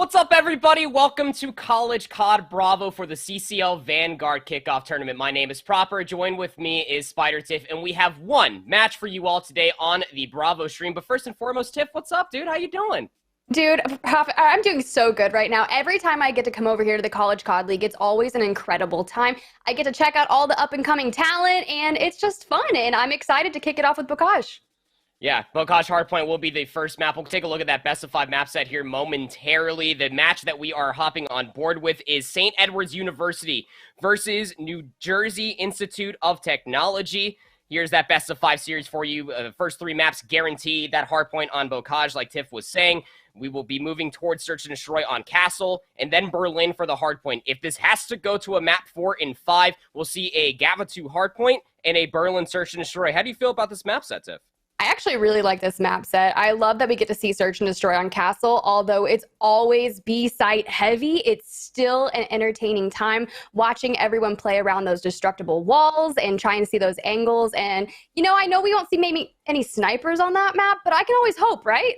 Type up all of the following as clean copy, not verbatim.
What's up, everybody? Welcome to College COD Bravo for the CCL Vanguard Kickoff Tournament. My name is Proper. Joined with me is Spider Tiff, and we have one match for you all today on the Bravo stream. But first and foremost, Tiff, what's up, dude? How you doing? Dude, I'm doing so good right now. Every time I get to come over here to the College COD League, it's always an incredible time. I get to check out all the up-and-coming talent, and it's just fun, and I'm excited to kick it off with Bocage. Yeah, Bocage Hardpoint will be the first map. We'll take a look at that best of 5 map set here momentarily. The match that we are hopping on board with is St. Edward's University versus New Jersey Institute of Technology. Here's that best of 5 series for you. The first 3 maps guarantee that hardpoint on Bocage, like Tiff was saying. We will be moving towards Search and Destroy on Castle, and then Berlin for the hardpoint. If this has to go to a map 4 and 5, we'll see a Gava 2 hardpoint and a Berlin Search and Destroy. How do you feel about this map set, Tiff? I actually really like this map set. I love that we get to see Search and Destroy on Castle. Although it's always B-site heavy, it's still an entertaining time watching everyone play around those destructible walls and trying to see those angles. And, you know, I know we won't see maybe any snipers on that map, but I can always hope, right?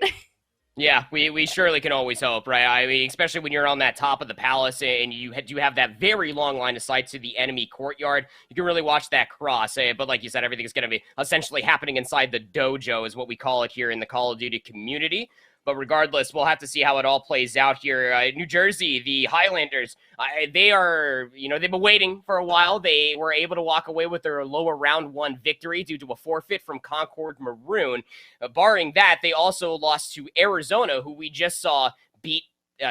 Yeah, we surely can always hope, right? I mean, especially when you're on that top of the palace and you do have that very long line of sight to the enemy courtyard. You can really watch that cross. But like you said, everything is going to be essentially happening inside the dojo is what we call it here in the Call of Duty community. But regardless, we'll have to see how it all plays out here. New Jersey, the Highlanders, they are, they've been waiting for a while. They were able to walk away with their lower round 1 victory due to a forfeit from Concord Maroon. Barring that, they also lost to Arizona, who we just saw beat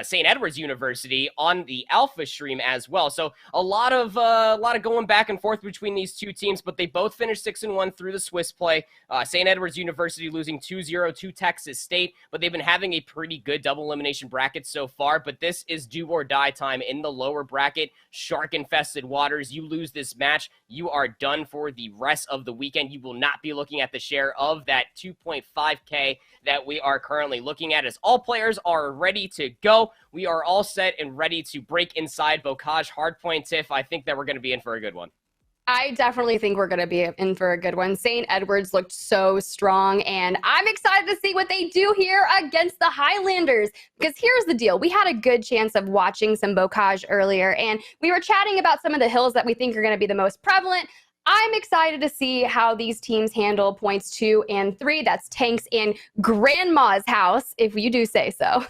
St. Edward's University on the Alpha stream as well. So a lot of going back and forth between these two teams, but they both finished 6-1 through the Swiss play. St. Edward's University losing 2-0 to Texas State, but they've been having a pretty good double elimination bracket so far. But this is do or die time in the lower bracket. Shark-infested waters. You lose this match, you are done for the rest of the weekend. You will not be looking at the share of that 2.5K that we are currently looking at, as all players are ready to go. We are all set and ready to break inside Bocage Hardpoint. Tiff, I think that we're going to be in for a good one. I definitely think we're going to be in for a good one. St. Edward's looked so strong, and I'm excited to see what they do here against the Highlanders. Because here's the deal. We had a good chance of watching some Bocage earlier, and we were chatting about some of the hills that we think are going to be the most prevalent. I'm excited to see how these teams handle points 2 and 3. That's Tanks and Grandma's house, if you do say so.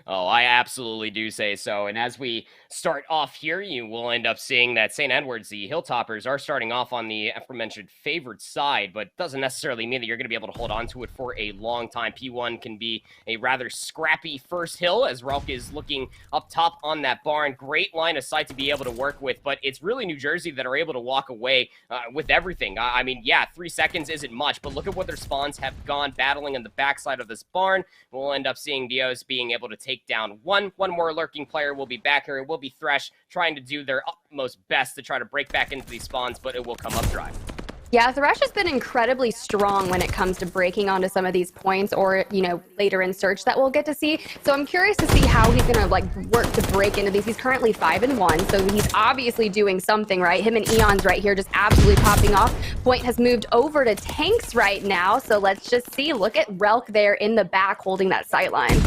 Oh, I absolutely do say so. And as we start off here, you will end up seeing that St. Edward's, the Hilltoppers, are starting off on the aforementioned favored side, but doesn't necessarily mean that you're going to be able to hold on to it for a long time. P1 can be a rather scrappy first hill, as Relk is looking up top on that barn. Great line of sight to be able to work with, but it's really New Jersey that are able to walk away with everything. I mean, yeah, 3 seconds isn't much, but look at what their spawns have gone battling on the backside of this barn. We'll end up seeing Dios being able to take down one more lurking player. Will be back here. It will be Thresh trying to do their utmost best to try to break back into these spawns, but it will come up dry. Yeah, Thresh has been incredibly strong when it comes to breaking onto some of these points, or, later in Search that we'll get to see. So I'm curious to see how he's going to, work to break into these. He's currently 5-1, so he's obviously doing something right. Him and Eon's right here just absolutely popping off. Point has moved over to Tanks right now, so let's just see. Look at Relk there in the back holding that sight line.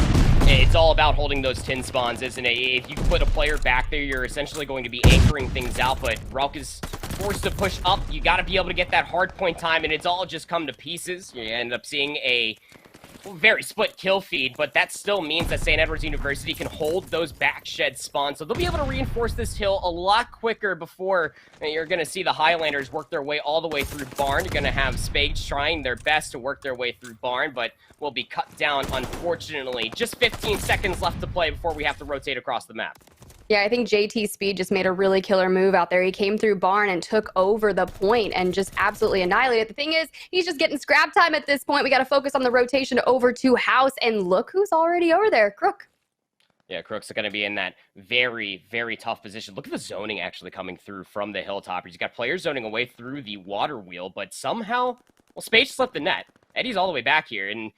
It's all about holding those tin spawns, isn't it? If you put a player back there, you're essentially going to be anchoring things out, but Relk is forced to push up. You got to be able to get that hard point time, and it's all just come to pieces. You end up seeing a very split kill feed, but that still means that St. Edward's University can hold those back shed spawns, so they'll be able to reinforce this hill a lot quicker before you're going to see the Highlanders work their way all the way through Barn. You're going to have Spades trying their best to work their way through Barn, but will be cut down, unfortunately. Just 15 seconds left to play before we have to rotate across the map. Yeah, I think JT Speed just made a really killer move out there. He came through Barn and took over the point and just absolutely annihilated. The thing is, he's just getting scrap time at this point. We got to focus on the rotation over to House, and look who's already over there, Crook. Yeah, Crook's going to be in that very, very tough position. Look at the zoning actually coming through from the Hilltoppers. You got players zoning away through the water wheel, but somehow, Spade slipped the net. Eddie's all the way back here, and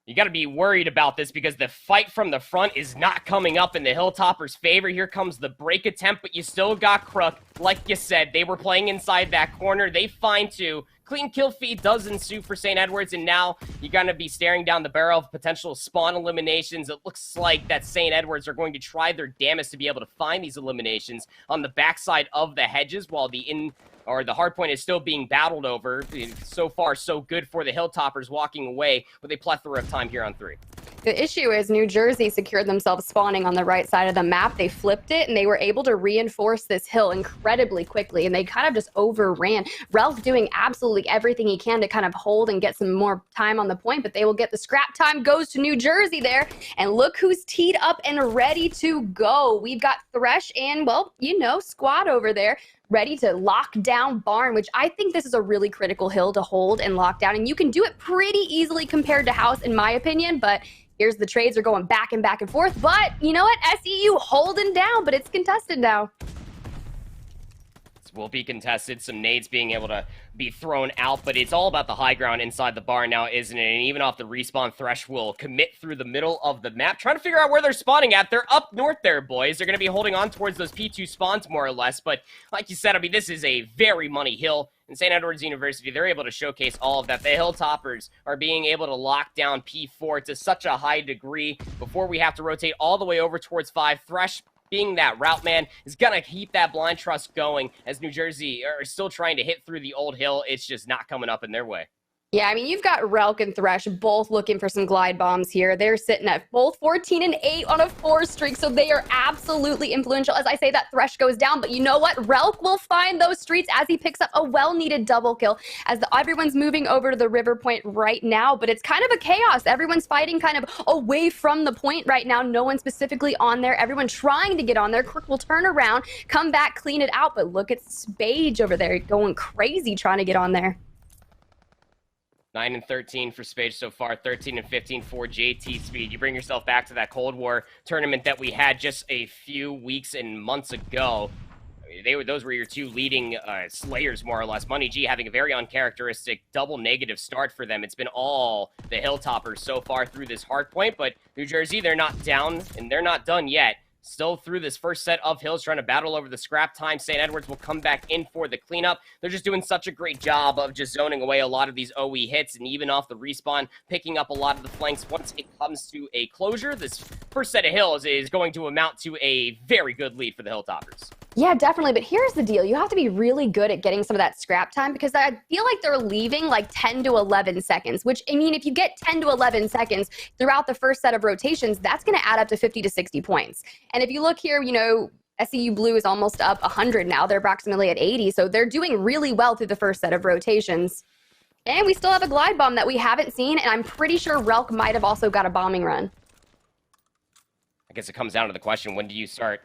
you got to be worried about this because the fight from the front is not coming up in the Hilltoppers' favor. Here comes the break attempt, but you still got Crook. Like you said, they were playing inside that corner. They find 2. clean kill feed does ensue for St. Edwards, and now you're going to be staring down the barrel of potential spawn eliminations. It looks like that St. Edwards are going to try their damnedest to be able to find these eliminations on the backside of the hedges, while the hard point is still being battled over. So far, so good for the Hilltoppers, walking away with a plethora of time here on 3. The issue is New Jersey secured themselves spawning on the right side of the map. They flipped it, and they were able to reinforce this hill incredibly quickly, and they kind of just overran. Ralph doing absolutely everything he can to kind of hold and get some more time on the point, but they will get the scrap time. Goes to New Jersey there, and look who's teed up and ready to go. We've got Thresh and, well, you know, Squad over there, ready to lock down Barn, which I think this is a really critical hill to hold and lock down. And you can do it pretty easily compared to House, in my opinion, but here's the trades are going back and forth. But you know what? SEU holding down, but it's contested now. This will be contested. Some nades being able to be thrown out, but it's all about the high ground inside the barn now, isn't it? And even off the respawn, Thresh will commit through the middle of the map, trying to figure out where they're spawning at. They're up north there, boys. They're going to be holding on towards those P2 spawns, more or less. But like you said, I mean, this is a very money hill. In St. Edwards University, they're able to showcase all of that. The Hilltoppers are being able to lock down P4 to such a high degree before we have to rotate all the way over towards 5. Thresh, being that route man, is going to keep that blind trust going as New Jersey are still trying to hit through the old hill. It's just not coming up in their way. Yeah, I mean, you've got Relk and Thresh both looking for some glide bombs here. They're sitting at both 14 and 8 on a 4 streak, so they are absolutely influential. As I say, that Thresh goes down, but you know what? Relk will find those streets as he picks up a well-needed double kill, as everyone's moving over to the river point right now, but it's kind of a chaos. Everyone's fighting kind of away from the point right now. No one specifically on there. Everyone trying to get on there. Kirk will turn around, come back, clean it out, but look at Spage over there going crazy trying to get on there. 9 and 13 for Spage so far, 13 and 15 for JT Speed. You bring yourself back to that Cold War tournament that we had just a few weeks and months ago. I mean, those were your two leading slayers, more or less. Money G having a very uncharacteristic double negative start for them. It's been all the Hilltoppers so far through this hard point, but New Jersey, they're not down, and they're not done yet. Still through this first set of hills, trying to battle over the scrap time. St. Edwards will come back in for the cleanup. They're just doing such a great job of just zoning away a lot of these OE hits, and even off the respawn, picking up a lot of the flanks. Once it comes to a closure, this first set of hills is going to amount to a very good lead for the Hilltoppers. Yeah, definitely. But here's the deal. You have to be really good at getting some of that scrap time, because I feel like they're leaving like 10 to 11 seconds, which, I mean, if you get 10 to 11 seconds throughout the first set of rotations, that's going to add up to 50 to 60 points. And if you look here, you know, SEU Blue is almost up 100 now. They're approximately at 80. So they're doing really well through the first set of rotations. And we still have a glide bomb that we haven't seen. And I'm pretty sure Relk might have also got a bombing run. I guess it comes down to the question, when do you start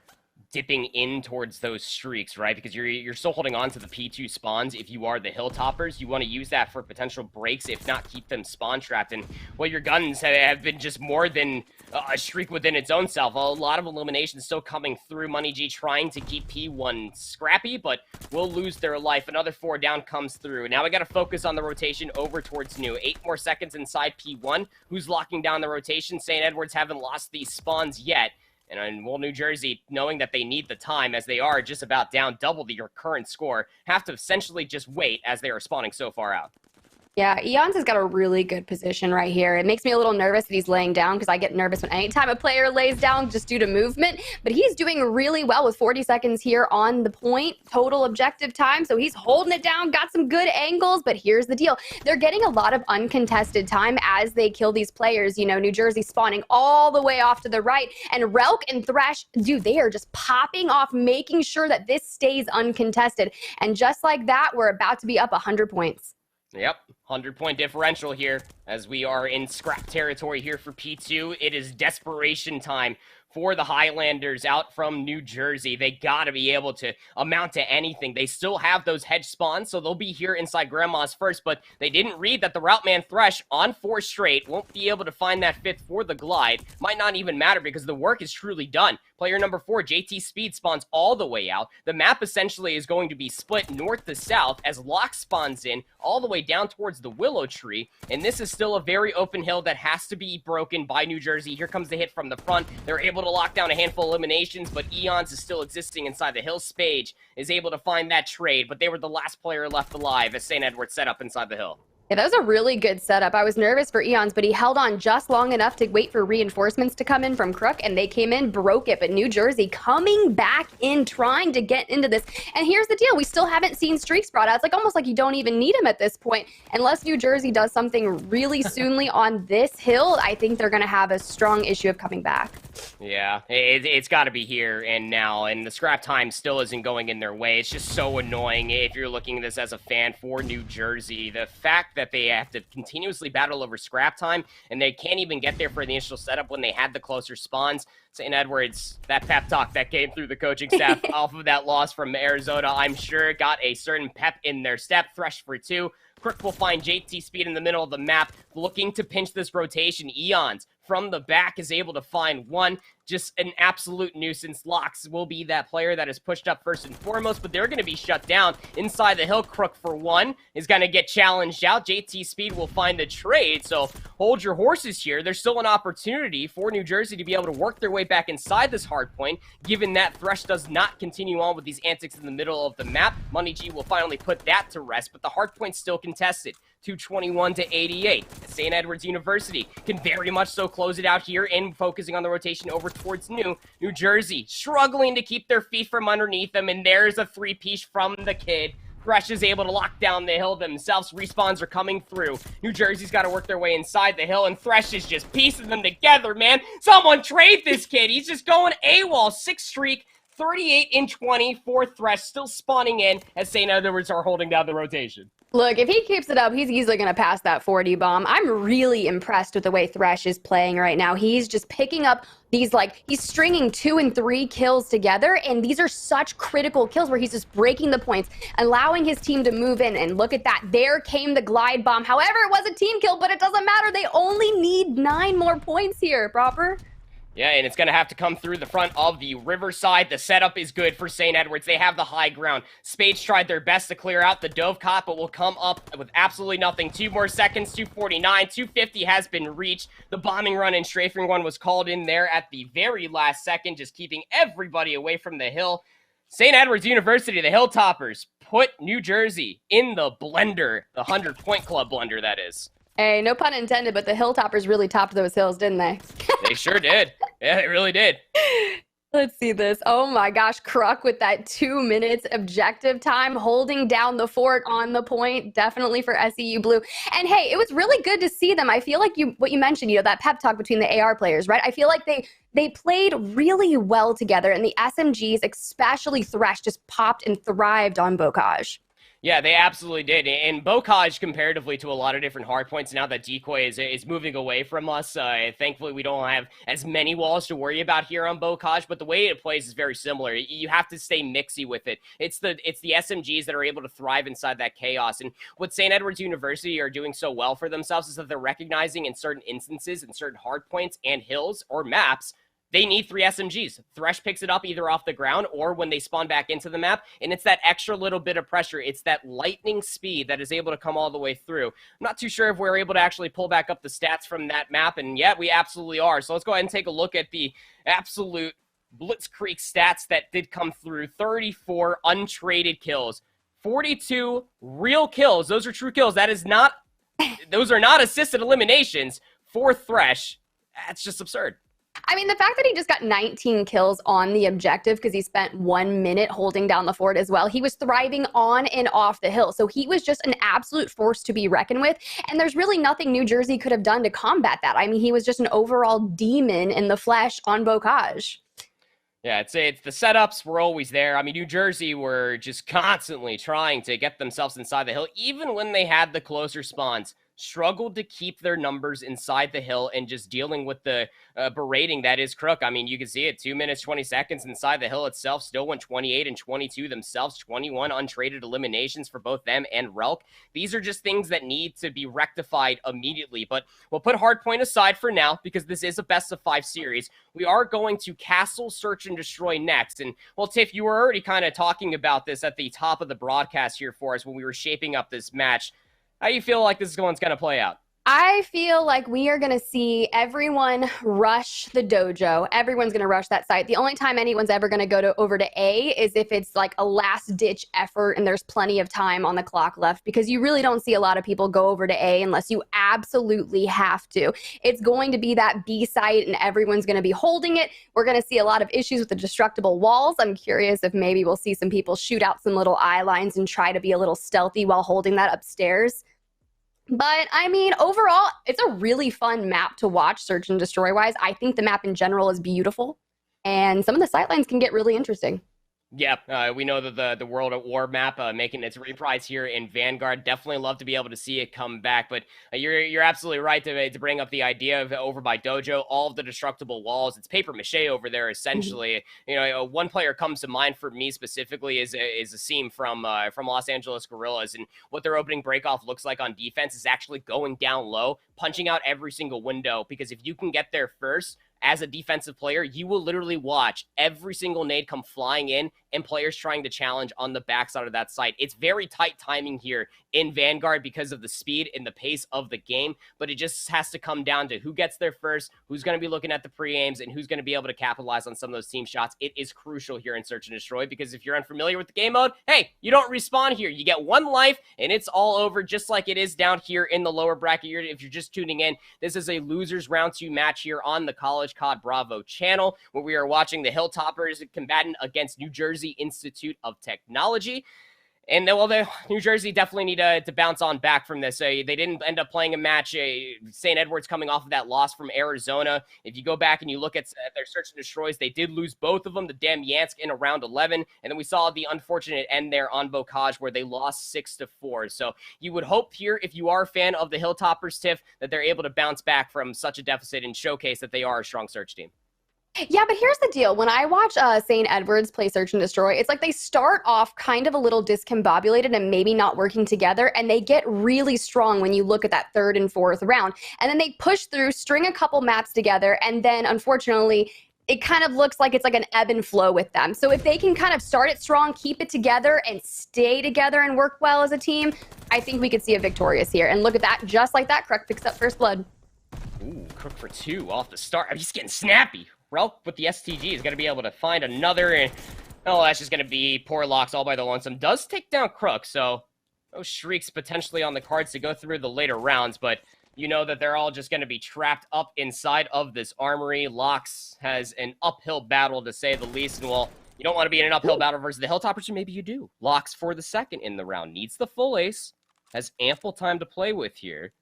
dipping in towards those streaks, right? Because you're still holding on to the P2 spawns. If you are the Hilltoppers, you want to use that for potential breaks, if not keep them spawn trapped. And well, your guns have been just more than a streak within its own self. A lot of eliminations still coming through. Money G trying to keep P1 scrappy, but will lose their life. Another 4 down comes through. Now we got to focus on the rotation over towards New. 8 more seconds inside P1. Who's locking down the rotation? St. Edwards haven't lost these spawns yet. And well, New Jersey, knowing that they need the time, as they are just about down double your current score, have to essentially just wait as they are spawning so far out. Yeah, Eons has got a really good position right here. It makes me a little nervous that he's laying down, because I get nervous when anytime a player lays down just due to movement. But he's doing really well with 40 seconds here on the point, total objective time. So he's holding it down, got some good angles. But here's the deal. They're getting a lot of uncontested time as they kill these players. You know, New Jersey spawning all the way off to the right. And Relk and Thresh, dude, they are just popping off, making sure that this stays uncontested. And just like that, we're about to be up 100 points. Yep, 100-point differential here as we are in scrap territory here for P2. It is desperation time for the Highlanders out from New Jersey. They got to be able to amount to anything. They still have those hedge spawns, so they'll be here inside Grandma's first, but they didn't read that the route man Thresh on 4 straight won't be able to find that 5th for the glide. Might not even matter because the work is truly done. Player number 4, JT Speed, spawns all the way out. The map essentially is going to be split north to south as Lock spawns in all the way down towards towards the Willow Tree, and this is still a very open hill that has to be broken by New Jersey. Here comes the hit from the front. They're able to lock down a handful of eliminations, but Eons is still existing inside the hill. Spage is able to find that trade, but they were the last player left alive as St. Edward set up inside the hill. Yeah, that was a really good setup. I was nervous for Eons, but he held on just long enough to wait for reinforcements to come in from Crook, and they came in, broke it. But New Jersey coming back in, trying to get into this. And here's the deal. We still haven't seen streaks brought out. It's like almost like you don't even need him at this point. Unless New Jersey does something really soonly on this hill, I think they're going to have a strong issue of coming back. Yeah, it's got to be here and now, and the scrap time still isn't going in their way. It's just so annoying if you're looking at this as a fan for New Jersey. The fact that they have to continuously battle over scrap time, and they can't even get there for the initial setup when they had the closer spawns. St. Edwards, that pep talk that came through the coaching staff off of that loss from Arizona, I'm sure got a certain pep in their step. Thresh for 2. Crook will find JT Speed in the middle of the map, looking to pinch this rotation. Eons from the back is able to find 1. Just an absolute nuisance. Locks will be that player that is pushed up first and foremost, but they're going to be shut down inside the hill. Crook for 1 is going to get challenged out. JT Speed will find the trade, so hold your horses here. There's still an opportunity for New Jersey to be able to work their way back inside this hard point, given that Thresh does not continue on with these antics in the middle of the map. Money G will finally put that to rest, but the hard point's still contested. 221 to 88. St. Edwards University can very much so close it out here and focusing on the rotation over towards New Jersey, struggling to keep their feet from underneath them, and there's a 3-piece from the kid. Thresh is able to lock down the hill themselves. Respawns are coming through. New Jersey's got to work their way inside the hill, and Thresh is just piecing them together, man. Someone trade this kid. He's just going AWOL. 6 streak, 38 in 20 for Thresh, still spawning in as St. Edwards are holding down the rotation. Look, if he keeps it up, he's easily going to pass that 40 bomb. I'm really impressed with the way Thresh is playing right now. He's just picking up these, he's stringing 2 and 3 kills together, and these are such critical kills where he's just breaking the points, allowing his team to move in, and look at that. There came the glide bomb. However, it was a team kill, but it doesn't matter. They only need 9 more points here, proper. Yeah, and it's going to have to come through the front of the Riverside. The setup is good for St. Edwards. They have the high ground. Spades tried their best to clear out the Dovecot, but will come up with absolutely nothing. 2 more seconds, 249. 250 has been reached. The bombing run and strafing one was called in there at the very last second, just keeping everybody away from the hill. St. Edwards University, the Hilltoppers, put New Jersey in the blender, the 100-point club blender, that is. Hey, no pun intended, but the Hilltoppers really topped those hills, didn't they? They sure did. Yeah, they really did. Let's see this. Oh my gosh, Crook with that 2 minutes objective time, holding down the fort on the point, definitely for SEU Blue. And hey, it was really good to see them. I feel like what you mentioned, that pep talk between the AR players, right? I feel like they played really well together, and the SMGs, especially Thresh, just popped and thrived on Bocage. Yeah, they absolutely did. And Bocage, comparatively to a lot of different hardpoints, now that Decoy is moving away from us, thankfully we don't have as many walls to worry about here on Bocage, but the way it plays is very similar. You have to stay mixy with it. It's the SMGs that are able to thrive inside that chaos. And what St. Edwards University are doing so well for themselves is that they're recognizing in certain instances, in certain hardpoints and hills or maps, they need 3 SMGs. Thresh picks it up either off the ground or when they spawn back into the map, and it's that extra little bit of pressure. It's that lightning speed that is able to come all the way through. I'm not too sure if we're able to actually pull back up the stats from that map, and yeah, we absolutely are. So let's go ahead and take a look at the absolute blitzkrieg stats that did come through. 34 untraded kills. 42 real kills. Those are true kills. Those are not assisted eliminations for Thresh. That's just absurd. I mean, the fact that he just got 19 kills on the objective because he spent 1 minute holding down the fort as well. He was thriving on and off the hill. So he was just an absolute force to be reckoned with. And there's really nothing New Jersey could have done to combat that. I mean, he was just an overall demon in the flesh on Bocage. Yeah, it's the setups were always there. I mean, New Jersey were just constantly trying to get themselves inside the hill, even when they had the closer spawns. Struggled to keep their numbers inside the hill and just dealing with the berating that is Crook. I mean, you can see it, 2 minutes, 20 seconds inside the hill itself, still went 28 and 22 themselves, 21 untraded eliminations for both them and Relk. These are just things that need to be rectified immediately, but we'll put Hardpoint aside for now because this is a best-of-5 series. We are going to Castle Search and Destroy next, and, well, Tiff, you were already kind of talking about this at the top of the broadcast here for us when we were shaping up this match. How do you feel like this one's going to play out? I feel like we are going to see everyone rush the dojo. Everyone's going to rush that site. The only time anyone's ever going to go over to A is if it's like a last ditch effort and there's plenty of time on the clock left, because you really don't see a lot of people go over to A unless you absolutely have to. It's going to be that B site and everyone's going to be holding it. We're going to see a lot of issues with the destructible walls. I'm curious if maybe we'll see some people shoot out some little eye lines and try to be a little stealthy while holding that upstairs. But I mean, overall, it's a really fun map to watch, search and destroy wise. I think the map in general is beautiful, and some of the sightlines can get really interesting. Yeah, we know that the World at War map making its reprise here in Vanguard. Definitely love to be able to see it come back. But you're absolutely right to bring up the idea of over by Dojo, all of the destructible walls. It's paper mache over there essentially. You know, one player comes to mind for me specifically is a seam from Los Angeles Guerrillas, and what their opening breakoff looks like on defense is actually going down low, punching out every single window. Because if you can get there first, as a defensive player, you will literally watch every single nade come flying in and players trying to challenge on the backside of that site. It's very tight timing here in Vanguard because of the speed and the pace of the game, but it just has to come down to who gets there first, who's going to be looking at the pre-aims, and who's going to be able to capitalize on some of those team shots. It is crucial here in Search and Destroy, because if you're unfamiliar with the game mode, hey, you don't respawn here. You get one life, and it's all over, just like it is down here in the lower bracket. If you're just tuning in, this is a losers round 2 match here on the College COD Bravo channel, where we are watching the Hilltoppers combatant against New Jersey Institute of Technology. And well, the New Jersey definitely need to bounce on back from this. They didn't end up playing a match. St. Edwards coming off of that loss from Arizona. If you go back and you look at their search and destroys, they did lose both of them to Demyansk in round 11. And then we saw the unfortunate end there on Bocage, where they lost 6-4. So you would hope here, if you are a fan of the Hilltoppers, Tiff, that they're able to bounce back from such a deficit and showcase that they are a strong search team. Yeah, but here's the deal. When I watch St. Edwards play Search and Destroy, it's like they start off kind of a little discombobulated and maybe not working together, and they get really strong when you look at that 3rd and 4th round. And then they push through, string a couple maps together, and then unfortunately, it kind of looks like it's like an ebb and flow with them. So if they can kind of start it strong, keep it together, and stay together and work well as a team, I think we could see a victorious here. And look at that, just like that, Crook picks up first blood. Ooh, Crook for 2 off the start. I'm just getting snappy. Relk with the STG is going to be able to find another, and oh, that's just going to be poor Locks all by the lonesome. Does take down Crook, so those shrieks potentially on the cards to go through the later rounds, but you know that they're all just going to be trapped up inside of this armory. Locks has an uphill battle, to say the least, and well, you don't want to be in an uphill battle versus the Hilltoppers, or maybe you do. Locks for the second in the round, needs the full ace, has ample time to play with here.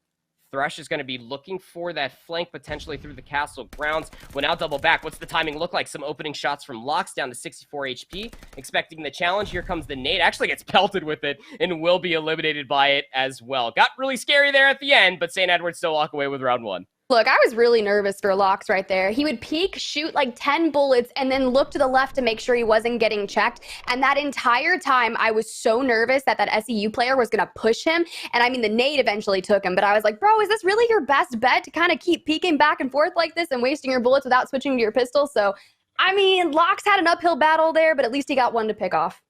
Thresh is going to be looking for that flank potentially through the castle grounds. Well, now double back. What's the timing look like? Some opening shots from Locks down to 64 HP. Expecting the challenge. Here comes the nade. Actually gets pelted with it and will be eliminated by it as well. Got really scary there at the end, but St. Edwards still walk away with round 1. Look, I was really nervous for Locks right there. He would peek, shoot like 10 bullets, and then look to the left to make sure he wasn't getting checked. And that entire time, I was so nervous that SEU player was going to push him. And I mean, the nade eventually took him. But I was like, bro, is this really your best bet to kind of keep peeking back and forth like this and wasting your bullets without switching to your pistol? So, I mean, Locks had an uphill battle there, but at least he got one to pick off.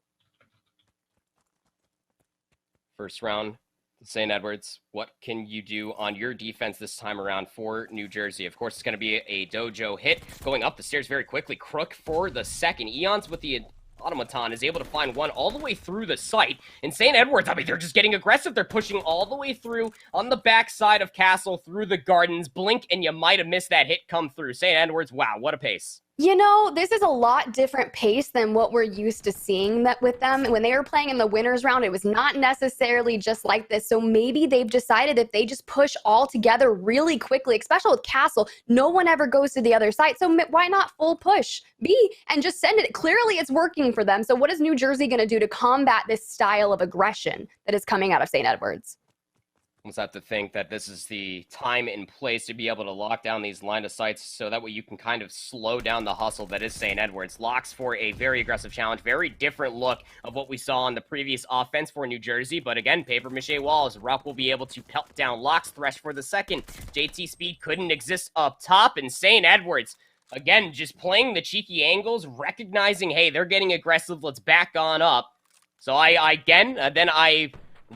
First round. St. Edwards, what can you do on your defense this time around for New Jersey? Of course, it's going to be a dojo hit. Going up the stairs very quickly. Crook for the second. Eons with the automaton is able to find one all the way through the site. And St. Edwards, I mean, they're just getting aggressive. They're pushing all the way through on the backside of Castle through the gardens. Blink, and you might have missed that hit come through. St. Edwards, wow, what a pace. You know, this is a lot different pace than what we're used to seeing that with them. When they were playing in the winners round, it was not necessarily just like this. So maybe they've decided that they just push all together really quickly, especially with Castle. No one ever goes to the other side. So why not full push B and just send it? Clearly it's working for them. So what is New Jersey going to do to combat this style of aggression that is coming out of St. Edwards? Almost have to think that this is the time and place to be able to lock down these line of sights so that way you can kind of slow down the hustle that is St. Edwards. Locks for a very aggressive challenge, very different look of what we saw on the previous offense for New Jersey, but again, paper mache walls. Rupp will be able to pelt down Locks. Thresh for the second. JT speed couldn't exist up top, and St. Edwards, again, just playing the cheeky angles, recognizing, hey, they're getting aggressive, let's back on up. So I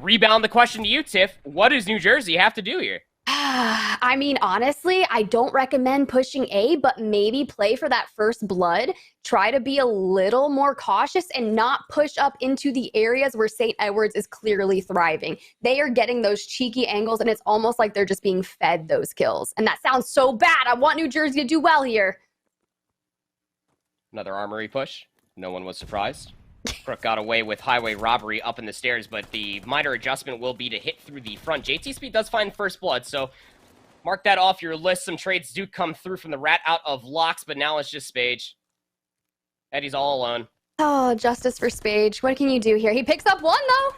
rebound the question to you, Tiff. What does New Jersey have to do here? I mean, honestly, I don't recommend pushing A, but maybe play for that first blood. Try to be a little more cautious and not push up into the areas where St. Edwards is clearly thriving. They are getting those cheeky angles, and it's almost like they're just being fed those kills. And that sounds so bad. I want New Jersey to do well here. Another armory push. No one was surprised. Crook got away with highway robbery up in the stairs, but the minor adjustment will be to hit through the front. JT Speed does find first blood, so mark that off your list. Some trades do come through from the rat out of locks, but now it's just Spage. Eddie's all alone. Oh, justice for Spage. What can you do here? He picks up one, though.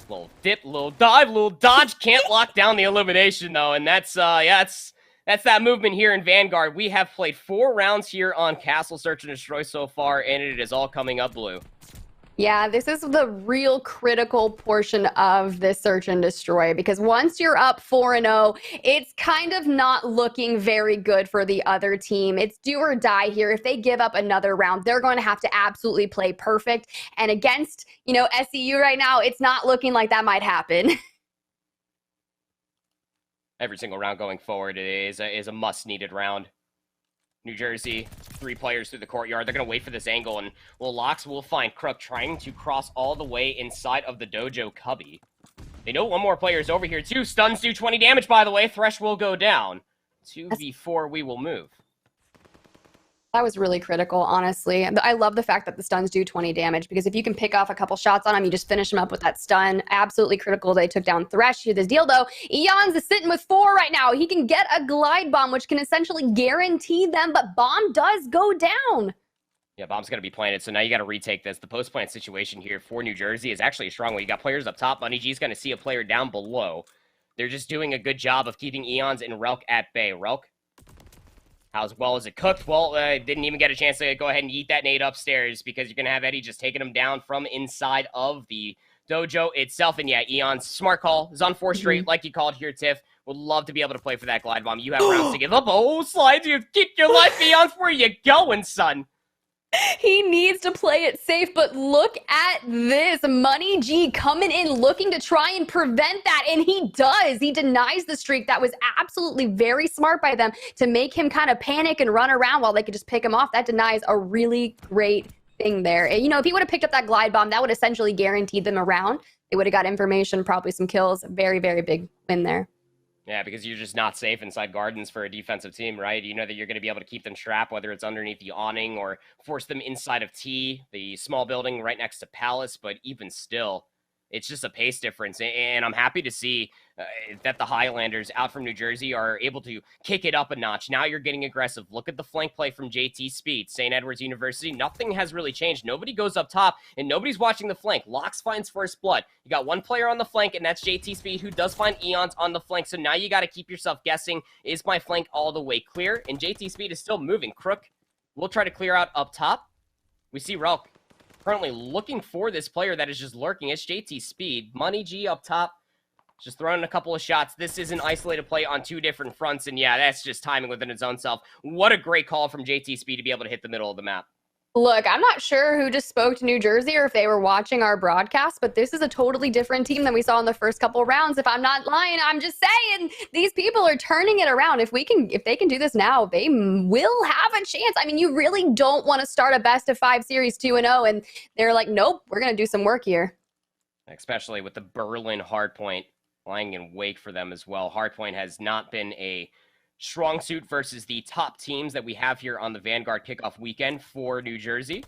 Little dip, little dive, little dodge. Can't lock down the elimination, though, and that's that movement here in Vanguard. We have played 4 rounds here on Castle Search and Destroy so far, and it is all coming up blue. Yeah, this is the real critical portion of this search and destroy, because once you're up 4-0, it's kind of not looking very good for the other team. It's do or die here. If they give up another round, they're going to have to absolutely play perfect. And against, SEU right now, it's not looking like that might happen. Every single round going forward is a must-needed round. New Jersey, 3 players through the courtyard. They're going to wait for this angle, and Locks will find Crook trying to cross all the way inside of the dojo cubby. They know one more player is over here, too. Stuns do 20 damage, by the way. Thresh will go down. 2v4, we will move. That was really critical, honestly. I love the fact that the stuns do 20 damage, because if you can pick off a couple shots on him, you just finish him up with that stun. Absolutely critical. They took down Thresh. Here's the deal, though. Eons is sitting with 4 right now. He can get a glide bomb, which can essentially guarantee them, but bomb does go down. Yeah, bomb's going to be planted, so now you got to retake this. The post-plant situation here for New Jersey is actually a strong one. You got players up top. Money G's going to see a player down below. They're just doing a good job of keeping Eons and Relk at bay. Relk, how well is it cooked? Well, didn't even get a chance to go ahead and eat that nade upstairs, because you're going to have Eddie just taking him down from inside of the dojo itself. And yeah, Eon's smart call is on 4 straight, like you called here, Tiff. Would love to be able to play for that glide bomb. You have rounds to give up. Oh, Slides, you keep your life, Eon. Where you going, son? He needs to play it safe, but look at this. Money G coming in, looking to try and prevent that, and he does. He denies the streak. That was absolutely very smart by them to make him kind of panic and run around while they could just pick him off. That denies a really great thing there. If he would have picked up that glide bomb, that would essentially guaranteed them a round. They would have got information, probably some kills. Very, very big win there. Yeah, because you're just not safe inside gardens for a defensive team, right? You know that you're going to be able to keep them trapped, whether it's underneath the awning or force them inside of T, the small building right next to Palace. But even still, it's just a pace difference. And I'm happy to see that the Highlanders out from New Jersey are able to kick it up a notch. Now you're getting aggressive. Look at the flank play from JT Speed. St. Edwards University, nothing has really changed. Nobody goes up top, and nobody's watching the flank. Locks finds first blood. You got one player on the flank, and that's JT Speed, who does find Eons on the flank. So now you got to keep yourself guessing, is my flank all the way clear? And JT Speed is still moving. Crook will try to clear out up top. We see Relk currently looking for this player that is just lurking. It's JT Speed. Money G up top, just throwing a couple of shots. This is an isolated play on 2 different fronts, and yeah, that's just timing within its own self. What a great call from JT Speed to be able to hit the middle of the map. Look, I'm not sure who just spoke to New Jersey or if they were watching our broadcast, but this is a totally different team than we saw in the first couple rounds. If I'm not lying, I'm just saying these people are turning it around. If they can do this now, they will have a chance. I mean, you really don't want to start a best of 5 series 2-0, and they're like, nope, we're going to do some work here. Especially with the Berlin hardpoint lying in wake for them as well. Hardpoint has not been a strong suit versus the top teams that we have here on the Vanguard kickoff weekend for New Jersey.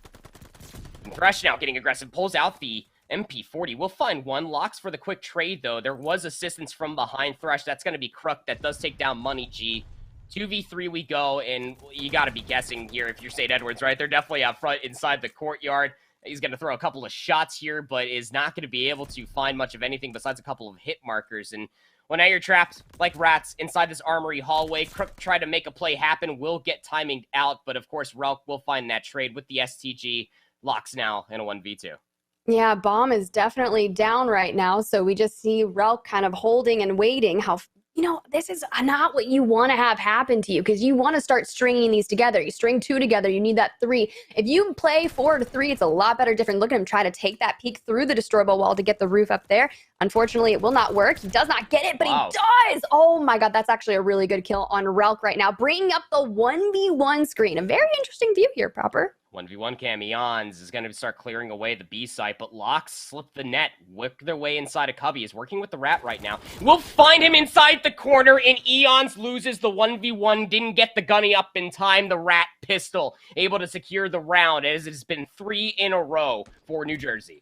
And Thresh now getting aggressive, pulls out the MP40. We'll find one. Locks for the quick trade, though. There was assistance from behind Thresh. That's going to be Crook. That does take down Money G. 2v3 we go, and you got to be guessing here if you're St. Edwards, right? They're definitely out front inside the courtyard. He's going to throw a couple of shots here, but is not going to be able to find much of anything besides a couple of hit markers. And well, now you're trapped like rats inside this armory hallway. Crook tried to make a play happen, will get timing out, but of course Relk will find that trade with the STG. Locks now in a 1v2. Yeah, bomb is definitely down right now, so we just see Relk kind of holding and waiting. How You know, this is not what you want to have happen to you because you want to start stringing these together. You string 2 together, you need that 3. If you play 4 to 3, it's a lot better different. Look at him try to take that peek through the destroyable wall to get the roof up there. Unfortunately, it will not work. He does not get it, but Wow. he does. Oh my God, that's actually a really good kill on Relk right now, bringing up the 1v1 screen. A very interesting view here, Proper. 1v1 cam. Eons is going to start clearing away the B site, but Locks slip the net, work their way inside a Cubby. Is working with the Rat right now. We'll find him inside the corner, and Eons loses the 1v1. Didn't get the gunny up in time. The Rat pistol able to secure the round, as it's been 3 in a row for New Jersey.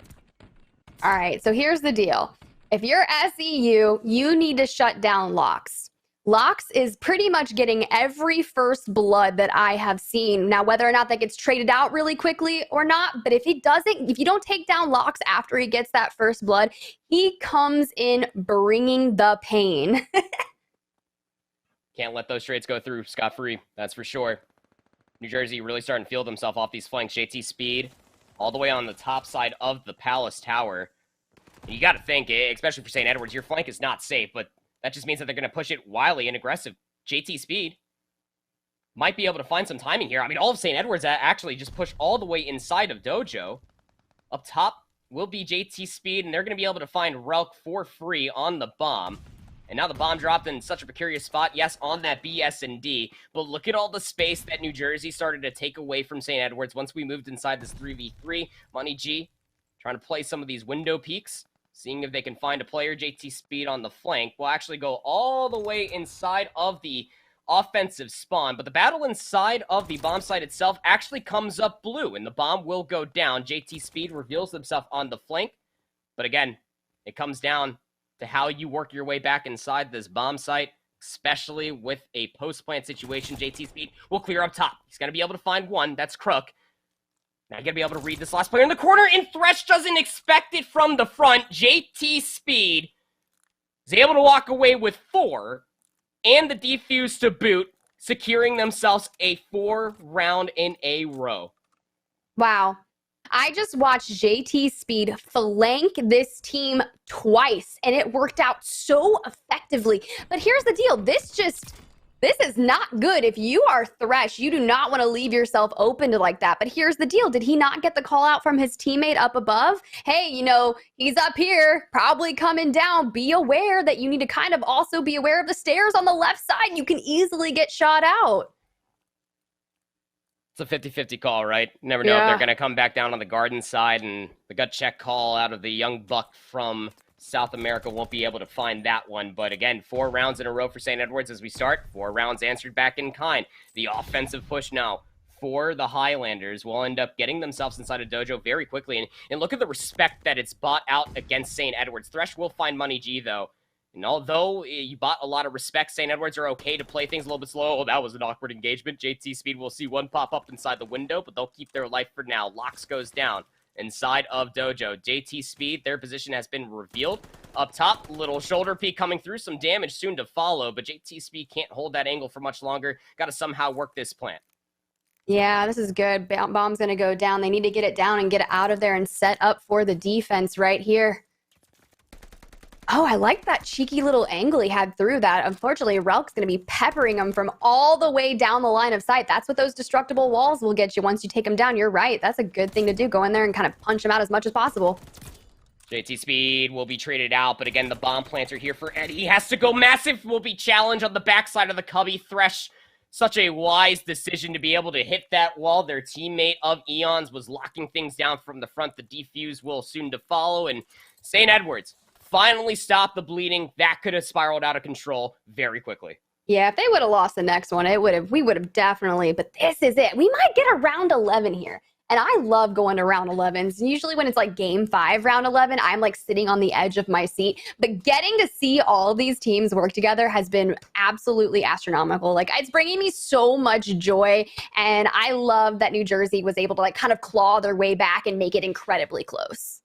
All right, so here's the deal. If you're SEU, you need to shut down Locks. Locks is pretty much getting every first blood that I have seen. Now, whether or not that gets traded out really quickly or not, but if he doesn't, if you don't take down Locks after he gets that first blood, he comes in bringing the pain. Can't let those trades go through scot-free, that's for sure. New Jersey really starting to feel themselves off these flanks. JT Speed all the way on the top side of the Palace Tower. And you got to think, especially for St. Edwards, your flank is not safe, but that just means that they're going to push it wily and aggressive. JT Speed might be able to find some timing here. I mean, all of St. Edwards actually just push all the way inside of Dojo. Up top will be JT Speed, and they're going to be able to find Relk for free on the bomb. And now the bomb dropped in such a precarious spot, yes, on that BS and D, but look at all the space that New Jersey started to take away from St. Edwards once we moved inside this 3v3. Money G trying to play some of these window peeks, seeing if they can find a player. JT Speed on the flank will actually go all the way inside of the offensive spawn, but the battle inside of the bomb site itself actually comes up blue, and the bomb will go down. JT Speed reveals himself on the flank, but again, it comes down to how you work your way back inside this bomb site, especially with a post-plant situation. JT Speed will clear up top. He's going to be able to find one. That's Crook. Now you got to be able to read this last player in the corner, and Thresh doesn't expect it from the front. JT Speed is able to walk away with 4, and the defuse to boot, securing themselves a 4 round in a row. Wow. I just watched JT Speed flank this team twice, and it worked out so effectively. But here's the deal. This is not good. If you are Thresh, you do not want to leave yourself open to like that. But here's the deal. Did he not get the call out from his teammate up above? Hey, you know, he's up here, probably coming down. Be aware that you need to kind of also be aware of the stairs on the left side. You can easily get shot out. It's a 50-50 call, right? You never know if they're going to come back down on the garden side, and the gut check call out of the young buck from South America won't be able to find that one. But again, 4 rounds in a row for St. Edwards as we start. 4 rounds answered back in kind. The offensive push now for the Highlanders will end up getting themselves inside a dojo very quickly. And look at the respect that it's bought out against St. Edwards. Thresh will find Money G, though. And although you bought a lot of respect, St. Edwards are okay to play things a little bit slow. Oh, that was an awkward engagement. JT Speed will see one pop up inside the window, but they'll keep their life for now. Locks goes down inside of Dojo. JT Speed, their position has been revealed. Up top, little shoulder peek coming through. Some damage soon to follow, but JT Speed can't hold that angle for much longer. Got to somehow work this plant. Yeah, this is good. Bomb's going to go down. They need to get it down and get it out of there and set up for the defense right here. Oh, I like that cheeky little angle he had through that. Unfortunately, Relk's going to be peppering him from all the way down the line of sight. That's what those destructible walls will get you once you take them down. You're right. That's a good thing to do. Go in there and kind of punch him out as much as possible. JT Speed will be traded out, but again, the bomb plants are here for Eddie. He has to go massive. Will be challenged on the backside of the Cubby. Thresh, such a wise decision to be able to hit that wall. Their teammate of Eons was locking things down from the front. The defuse will soon to follow, and St. Edwards finally stopped the bleeding. That could have spiraled out of control very quickly. Yeah, if they would have lost the next one, we would have definitely, but this is it. We might get a round 11 here. And I love going to round 11s. Usually when it's like game 5, round 11, I'm like sitting on the edge of my seat. But getting to see all these teams work together has been absolutely astronomical. Like, it's bringing me so much joy. And I love that New Jersey was able to like kind of claw their way back and make it incredibly close.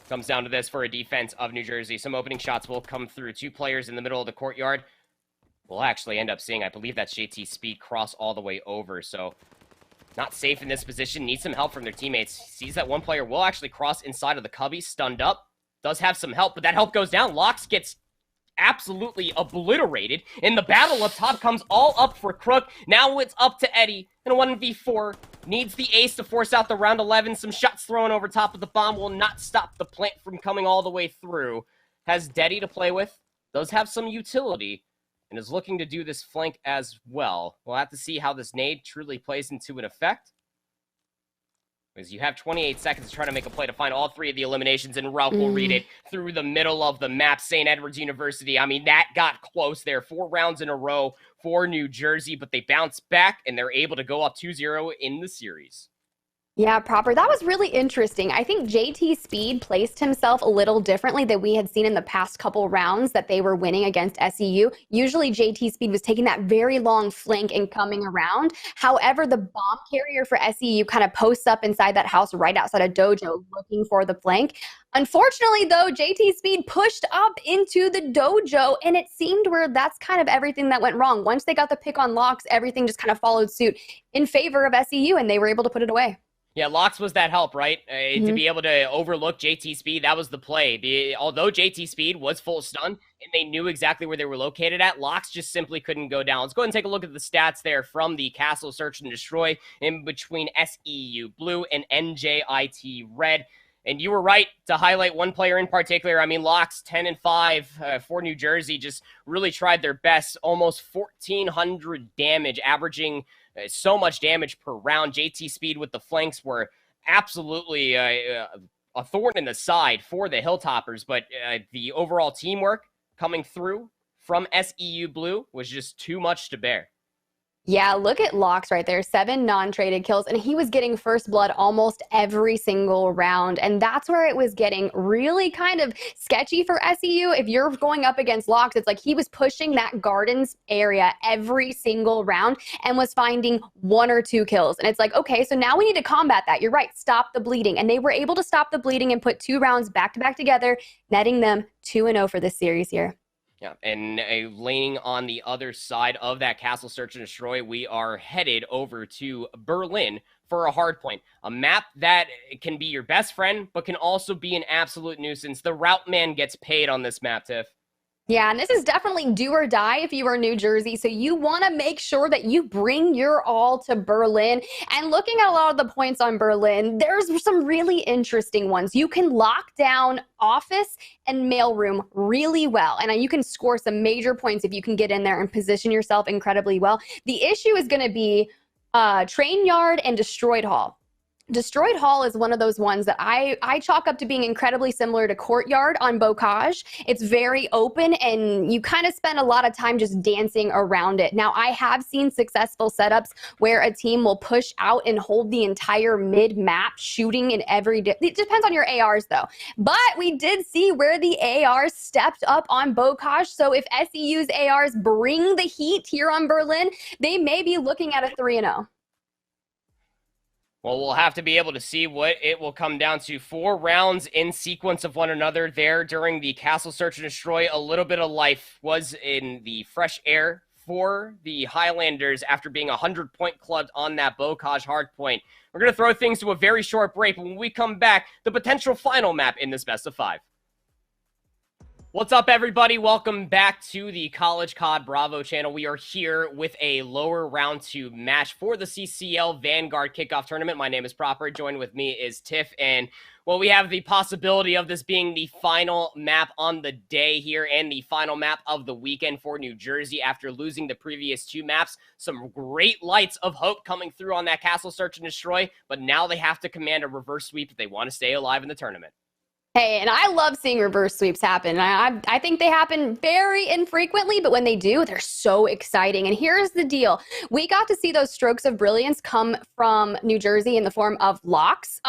Comes down to this for a defense of New Jersey. Some opening shots will come through. 2 players in the middle of the courtyard. We'll actually end up seeing, I believe that's JT Speed, cross all the way over. So not safe in this position. Needs some help from their teammates. Sees that one player will actually cross inside of the Cubby. Stunned up. Does have some help, but that help goes down. Locks gets absolutely obliterated. And the battle up top comes all up for Crook. Now it's up to Eddie in a 1v4. Needs the ace to force out the round 11. Some shots thrown over top of the bomb will not stop the plant from coming all the way through. Has Deddy to play with. Does have some utility. And is looking to do this flank as well. We'll have to see how this nade truly plays into an effect. Because you have 28 seconds to try to make a play to find all three of the eliminations, and Ralph will read it through the middle of the map. St. Edward's University, I mean, that got close there. 4 rounds in a row for New Jersey, but they bounce back, and they're able to go up 2-0 in the series. Yeah, proper. That was really interesting. I think JT Speed placed himself a little differently than we had seen in the past couple rounds that they were winning against SEU. Usually JT Speed was taking that very long flank and coming around. However, the bomb carrier for SEU kind of posts up inside that house right outside a dojo looking for the flank. Unfortunately, though, JT Speed pushed up into the dojo, and it seemed where that's kind of everything that went wrong. Once they got the pick on Locks, everything just kind of followed suit in favor of SEU, and they were able to put it away. Yeah, Locks was that help, right? To be able to overlook JT Speed, that was the play. Although JT Speed was full stun, and they knew exactly where they were located at, Locks just simply couldn't go down. Let's go ahead and take a look at the stats there from the Castle Search and Destroy in between SEU Blue and NJIT Red. And you were right to highlight one player in particular. I mean, Locks 10-5 for New Jersey just really tried their best. Almost 1,400 damage, averaging so much damage per round. JT Speed with the flanks were absolutely a thorn in the side for the Hilltoppers, but the overall teamwork coming through from SEU Blue was just too much to bear. Yeah, look at Locks right there, 7 non-traded kills, and he was getting first blood almost every single round, and that's where it was getting really kind of sketchy for SEU. If you're going up against Locks, it's like he was pushing that gardens area every single round and was finding 1 or 2 kills, and it's like, okay, so now we need to combat that. You're right, stop the bleeding, and they were able to stop the bleeding and put 2 rounds back-to-back together, netting them 2-0 for this series here. Yeah, and laying on the other side of that Castle Search and Destroy, we are headed over to Berlin for a hard point. A map that can be your best friend, but can also be an absolute nuisance. The route man gets paid on this map, Tiff. Yeah, and this is definitely do or die if you are New Jersey. So you want to make sure that you bring your all to Berlin. And looking at a lot of the points on Berlin, there's some really interesting ones. You can lock down office and mailroom really well. And you can score some major points if you can get in there and position yourself incredibly well. The issue is going to be Train Yard and Destroyed Hall. Destroyed Hall is one of those ones that I chalk up to being incredibly similar to Courtyard on Bocage. It's very open, and you kind of spend a lot of time just dancing around it. Now, I have seen successful setups where a team will push out and hold the entire mid-map, shooting in every... It depends on your ARs, though. But we did see where the ARs stepped up on Bocage, so if SEU's ARs bring the heat here on Berlin, they may be looking at a 3-0. Well, we'll have to be able to see what it will come down to. 4 rounds in sequence of one another there during the Castle Search and Destroy. A little bit of life was in the fresh air for the Highlanders after being 100-point clubbed on that Bocage hardpoint. We're going to throw things to a very short break, but when we come back, the potential final map in this best of 5. What's up, everybody? Welcome back to the College COD Bravo channel. We are here with a lower round 2 match for the CCL Vanguard kickoff tournament. My name is Proper. Joined with me is Tiff, and well, we have the possibility of this being the final map on the day here and the final map of the weekend for New Jersey after losing the previous 2 maps. Some great lights of hope coming through on that Castle Search and Destroy, but now they have to command a reverse sweep if they want to stay alive in the tournament. Hey, and I love seeing reverse sweeps happen. I think they happen very infrequently, but when they do, they're so exciting. And here's the deal. We got to see those strokes of brilliance come from New Jersey in the form of Locks.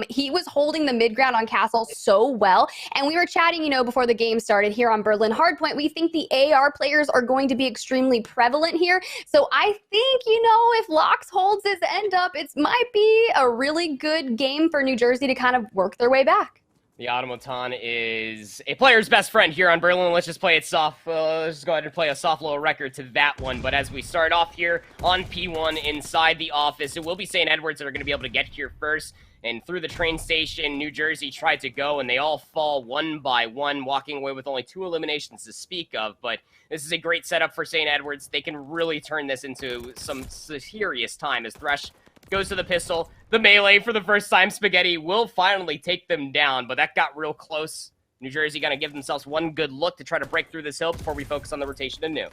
He was holding the mid-ground on Castle so well. And we were chatting, before the game started here on Berlin Hardpoint. We think the AR players are going to be extremely prevalent here. So I think, if Locks holds his end up, it might be a really good game for New Jersey to kind of work their way back. The Automaton is a player's best friend here on Berlin. Let's just play it soft. Let's just go ahead and play a soft little record to that one. But as we start off here on P1 inside the office, it will be St. Edward's that are going to be able to get here first. And through the train station, New Jersey tried to go, and they all fall one by one, walking away with only 2 eliminations to speak of. But this is a great setup for St. Edwards. They can really turn this into some serious time as Thresh goes to the pistol. The melee for the first time. Spaghetti will finally take them down, but that got real close. New Jersey going to give themselves one good look to try to break through this hill before we focus on the rotation anew.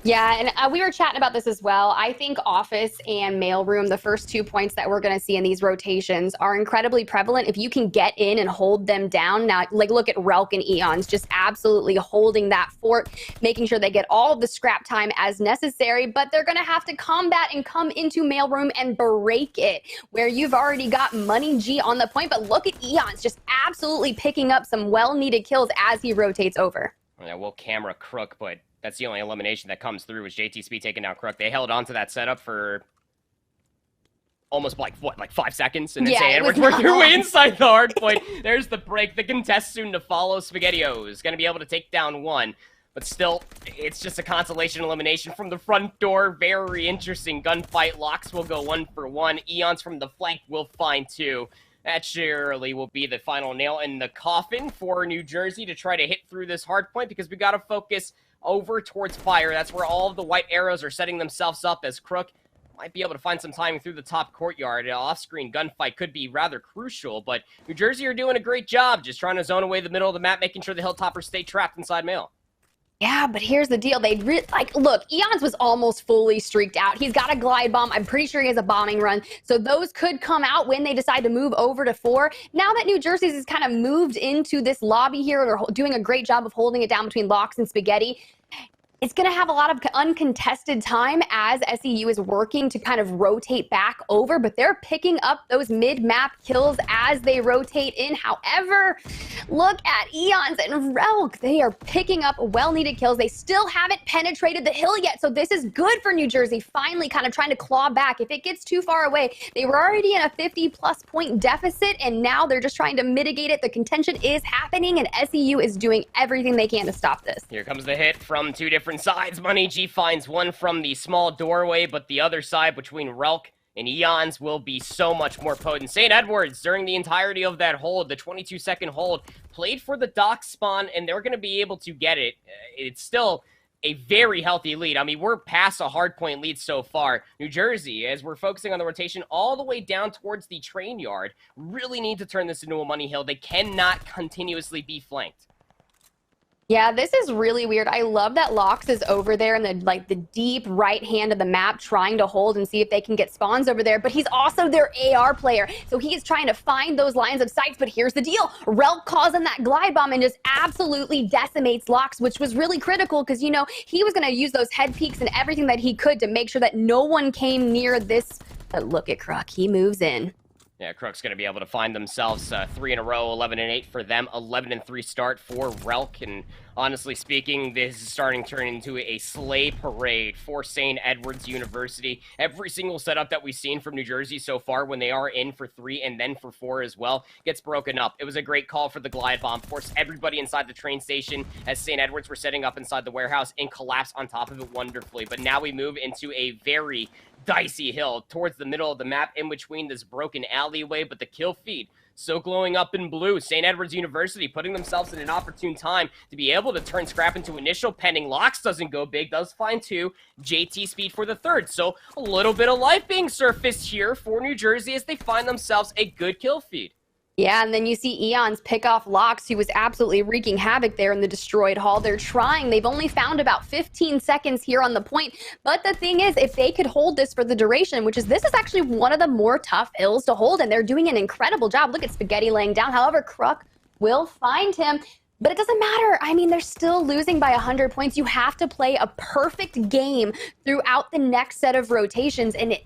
Yeah, and we were chatting about this as well. I think office and mailroom, the first 2 points that we're going to see in these rotations, are incredibly prevalent. If you can get in and hold them down, now, like look at Relk and Eons, just absolutely holding that fort, making sure they get all of the scrap time as necessary, but they're going to have to combat and come into mailroom and break it, where you've already got Money G on the point, but look at Eons just absolutely picking up some well-needed kills as he rotates over. Yeah, we'll camera Crook, but that's the only elimination that comes through was JT Speed taking down Crook. They held on to that setup for almost like 5 seconds, and then St. Edwards worked their way inside the hard point. There's the break. The contest soon to follow. SpaghettiOs is going to be able to take down one, but still, it's just a consolation elimination from the front door. Very interesting gunfight. Locks will go 1 for 1. Eons from the flank will find 2. That surely will be the final nail in the coffin for New Jersey to try to hit through this hard point, because we got to focus over towards fire. That's where all of the white arrows are setting themselves up, as Crook might be able to find some timing through the top courtyard. An off-screen gunfight could be rather crucial, but New Jersey are doing a great job just trying to zone away the middle of the map, making sure the Hilltoppers stay trapped inside mail. Yeah, but here's the deal. Look, Eons was almost fully streaked out. He's got a glide bomb. I'm pretty sure he has a bombing run. So those could come out when they decide to move over to 4. Now that New Jersey's has kind of moved into this lobby here, they're doing a great job of holding it down between Locks and Spaghetti. It's going to have a lot of uncontested time as SEU is working to kind of rotate back over, but they're picking up those mid-map kills as they rotate in. However, look at Eons and Relk. They are picking up well-needed kills. They still haven't penetrated the hill yet, so this is good for New Jersey, finally kind of trying to claw back. If it gets too far away, they were already in a 50-plus point deficit, and now they're just trying to mitigate it. The contention is happening, and SEU is doing everything they can to stop this. Here comes the hit from 2 different sides. Money G finds one from the small doorway, but the other side between Relk and Eons will be so much more potent. St. Edwards, during the entirety of that hold, the 22-second hold, played for the dock spawn, and they're going to be able to get it. It's still a very healthy lead. I mean, we're past a hardpoint lead so far. New Jersey, as we're focusing on the rotation all the way down towards the train yard, really need to turn this into a money hill. They cannot continuously be flanked. Yeah, this is really weird. I love that Lox is over there in the deep right hand of the map trying to hold and see if they can get spawns over there, but he's also their AR player. So he is trying to find those lines of sight, but here's the deal. Relk calls in that glide bomb and just absolutely decimates Lox, which was really critical because, you know, he was going to use those head peeks and everything that he could to make sure that no one came near this. But look at Crook. He moves in. Yeah, Crook's going to be able to find themselves 3 in a row, 11-8 for them, 11-3 start for Relk, and honestly speaking, this is starting to turn into a sleigh parade for St. Edwards University. Every single setup that we've seen from New Jersey so far, when they are in for 3 and then for 4 as well, gets broken up. It was a great call for the glide bomb, forced everybody inside the train station as St. Edwards were setting up inside the warehouse and collapsed on top of it wonderfully. But now we move into a very dicey hill towards the middle of the map in between this broken alleyway, but the kill feed so glowing up in blue. St. Edwards University putting themselves in an opportune time to be able to turn scrap into initial pending. Locks doesn't go big, does find 2. JT Speed for the 3rd. So a little bit of life being surfaced here for New Jersey as they find themselves a good kill feed. Yeah, and then you see Eons pick off Lox, who was absolutely wreaking havoc there in the destroyed hall. They're trying. They've only found about 15 seconds here on the point. But the thing is, if they could hold this for the duration, this is actually one of the more tough hills to hold, and they're doing an incredible job. Look at Spaghetti laying down. However, Crook will find him. But it doesn't matter. I mean, they're still losing by 100 points. You have to play a perfect game throughout the next set of rotations. And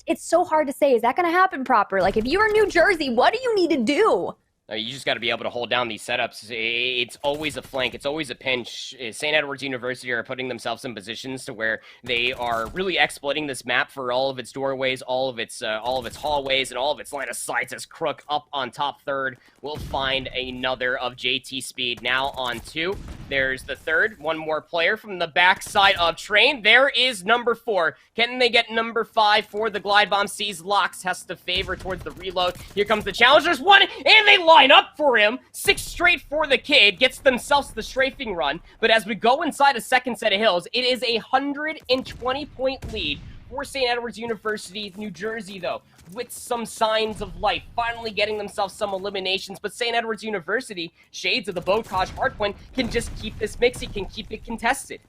it's so hard to say, is that going to happen proper? Like, if you are New Jersey, what do you need to do? You just got to be able to hold down these setups. It's always a flank. It's always a pinch. St. Edwards University are putting themselves in positions to where they are really exploiting this map for all of its doorways, all of its hallways, and all of its line of sights. As Crook up on top 3rd will find another of JT Speed now on 2. There's the third. One more player from the backside of Train. There is number 4. Can they get number 5 for the glide bomb? Sees Locks, has to favor towards the reload. Here comes the challenge. There's one, and they line up for him. 6 straight for the kid. Gets themselves the strafing run. But as we go inside a second set of hills, it is a 120-point lead for St. Edward's University. New Jersey, though, with some signs of life, finally getting themselves some eliminations. But St. Edward's University, shades of the Bocage hardpoint, can just keep this mixy, can keep it contested.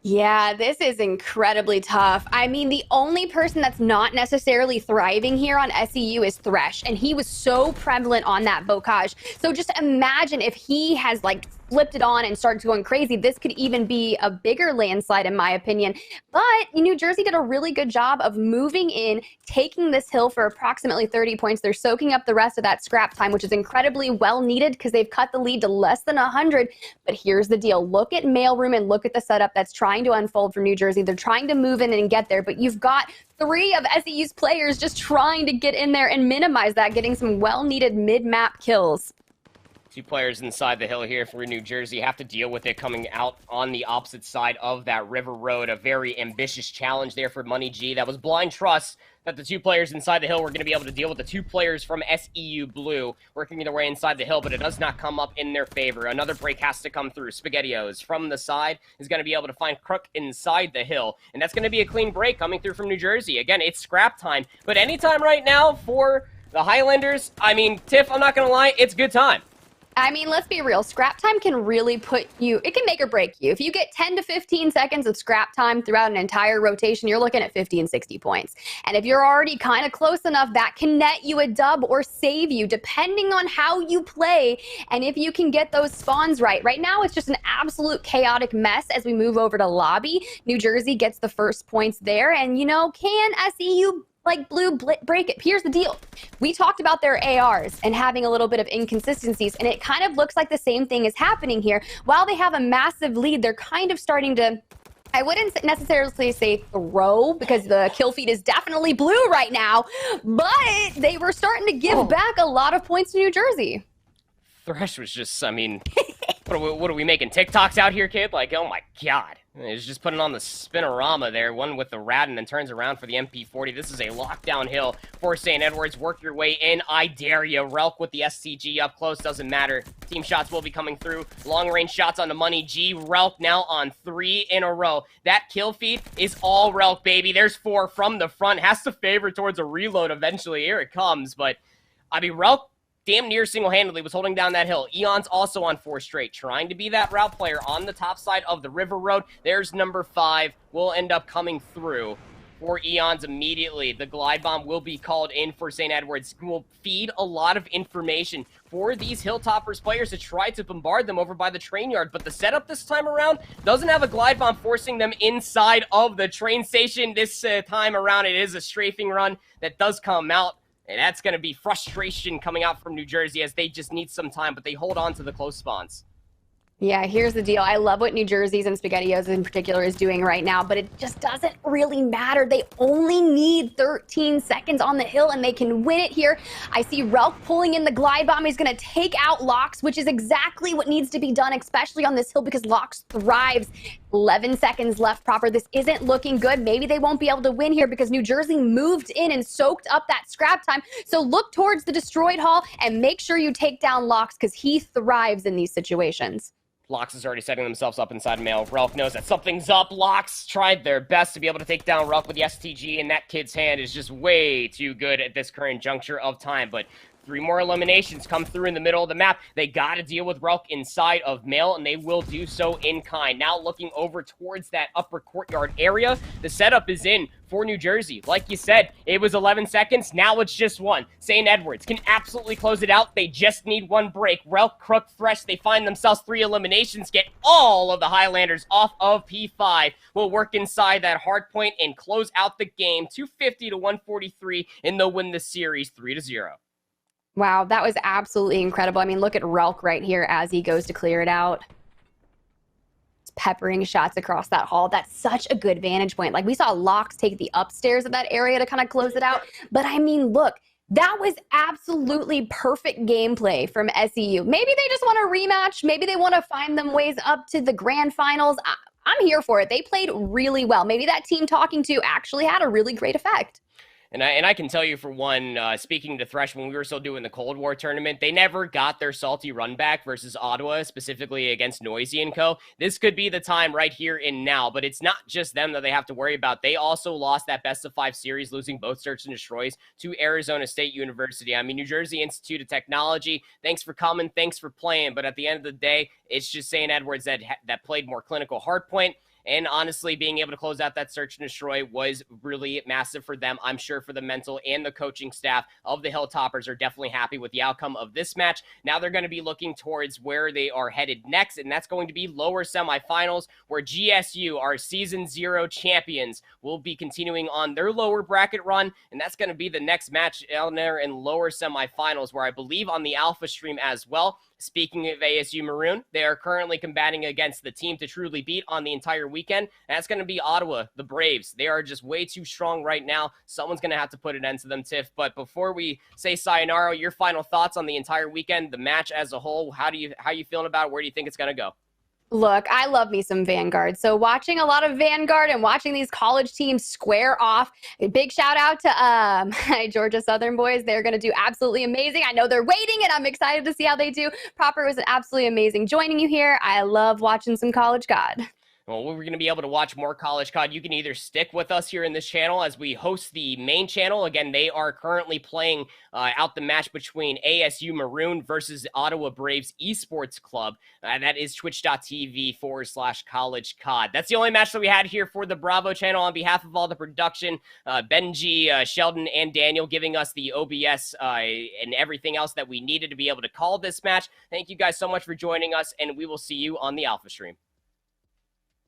Yeah, this is incredibly tough. I mean, the only person that's not necessarily thriving here on SEU is Thresh, and he was so prevalent on that Bocage. So just imagine if he has, like, flipped it on and started going crazy. This could even be a bigger landslide, in my opinion. But New Jersey did a really good job of moving in, taking this hill for approximately 30 points. They're soaking up the rest of that scrap time, which is incredibly well needed because they've cut the lead to less than 100. But here's the deal. Look at Mailroom and look at the setup that's trying to unfold for New Jersey. They're trying to move in and get there, but you've got 3 of SEU's players just trying to get in there and minimize that, getting some well-needed mid-map kills. 2 players inside the hill here for New Jersey have to deal with it coming out on the opposite side of that river road. A very ambitious challenge there for Money G. That was blind trust that the 2 players inside the hill were going to be able to deal with the 2 players from SEU Blue working their way inside the hill, but it does not come up in their favor. Another break has to come through. SpaghettiOs from the side is going to be able to find Crook inside the hill, and that's going to be a clean break coming through from New Jersey. Again, it's scrap time, but anytime right now for the Highlanders, I mean, Tiff, I'm not going to lie, it's good time. I mean, let's be real. Scrap time can really put you, it can make or break you. If you get 10 to 15 seconds of scrap time throughout an entire rotation, you're looking at 50 and 60 points. And if you're already kind of close enough, that can net you a dub or save you, depending on how you play and if you can get those spawns right. Right now, it's just an absolute chaotic mess as we move over to lobby. New Jersey gets the first points there. And, you know, can SEU like Blue break it? Here's the deal. We talked about their ARs and having a little bit of inconsistencies, and it kind of looks like the same thing is happening here. While they have a massive lead, they're kind of starting to, I wouldn't necessarily say throw, because the kill feed is definitely blue right now, but they were starting to give back a lot of points to New Jersey. Thresh was just, I mean, what are we making TikToks out here, kid? Like, oh my God. He's just putting on the spinorama there, one with the rat, and then turns around for the MP40. This is a lockdown hill for St. Edwards. Work your way in. I dare you. Relk with the SCG up close. Doesn't matter. Team shots will be coming through. Long-range shots on the Money G. Relk now on 3 in a row. That kill feed is all Relk, baby. There's 4 from the front. Has to favor towards a reload eventually. Here it comes. But, I mean, Relk damn near single-handedly was holding down that hill. Eon's also on 4 straight, trying to be that route player on the top side of the river road. There's number 5. Will end up coming through for Eons immediately. The glide bomb will be called in for St. Edwards. Will feed a lot of information for these Hilltoppers players to try to bombard them over by the train yard. But the setup this time around doesn't have a glide bomb forcing them inside of the train station. This time around, it is a strafing run that does come out. And that's going to be frustration coming out from New Jersey as they just need some time, but they hold on to the close spawns. Yeah, here's the deal. I love what New Jersey's and SpaghettiOs in particular is doing right now, but it just doesn't really matter. They only need 13 seconds on the hill, and they can win it here. I see Relk pulling in the glide bomb. He's going to take out Lox, which is exactly what needs to be done, especially on this hill, because Lox thrives. 11 seconds left proper. This isn't looking good. Maybe they won't be able to win here because New Jersey moved in and soaked up that scrap time. So look towards the destroyed hall and make sure you take down Lox because he thrives in these situations. Lox is already setting themselves up inside mail. Relk knows that something's up. Lox tried their best to be able to take down Relk with the STG, and that kid's hand is just way too good at this current juncture of time. But 3 more eliminations come through in the middle of the map. They got to deal with Relk inside of mail, and they will do so in kind. Now looking over towards that upper courtyard area, the setup is in for New Jersey. Like you said, it was 11 seconds. Now it's just 1. St. Edwards can absolutely close it out. They just need 1 break. Relk, Crook, Thresh, they find themselves 3 eliminations, get all of the Highlanders off of P5. Will work inside that hard point and close out the game. 250 to 143, and they'll win the series 3-0. Wow, that was absolutely incredible. I mean, look at Relk right here as he goes to clear it out. It's peppering shots across that hall. That's such a good vantage point. Like, we saw Lox take the upstairs of that area to kind of close it out. But, I mean, look, That was absolutely perfect gameplay from SEU. Maybe they just want a rematch. Maybe they want to find them ways up to the grand finals. I'm here for it. They played really well. Maybe that team talking to actually had a really great effect. And I can tell you for one, speaking to Thresh, when we were still doing the Cold War tournament, they never got their salty run back versus Ottawa, specifically against Noisy and Co. This could be the time right here and now, but it's not just them that they have to worry about. They also lost that best-of-5 series, losing both Search and Destroys to Arizona State University. I mean, New Jersey Institute of Technology, thanks for coming, thanks for playing, but at the end of the day, it's just St. Edwards that played more clinical hardpoint. And honestly, being able to close out that search and destroy was really massive for them. I'm sure for the mental and the coaching staff of the Hilltoppers are definitely happy with the outcome of this match. Now they're going to be looking towards where they are headed next, and that's going to be lower semifinals, where GSU, our Season 0 champions, will be continuing on their lower bracket run, and that's going to be the next match down there in lower semifinals, where I believe on the Alpha stream as well. Speaking of ASU Maroon, they are currently combating against the team to truly beat on the entire weekend. And that's going to be Ottawa, the Braves. They are just way too strong right now. Someone's going to have to put an end to them, Tiff. But before we say sayonara, your final thoughts on the entire weekend, the match as a whole, how you feeling about it? Where do you think it's going to go? Look, I love me some Vanguard. So watching a lot of Vanguard and watching these college teams square off, a big shout out to Georgia Southern boys. They're going to do absolutely amazing. I know they're waiting, and I'm excited to see how they do. Proper was absolutely amazing joining you here. I love watching some college COD. Well, we're going to be able to watch more college COD. You can either stick with us here in this channel as we host the main channel. Again, they are currently playing out the match between ASU Maroon versus Ottawa Braves Esports Club. That is twitch.tv/college COD. That's the only match that we had here for the Bravo channel. On behalf of all the production, Benji, Sheldon, and Daniel giving us the OBS and everything else that we needed to be able to call this match. Thank you guys so much for joining us, and we will see you on the Alpha stream.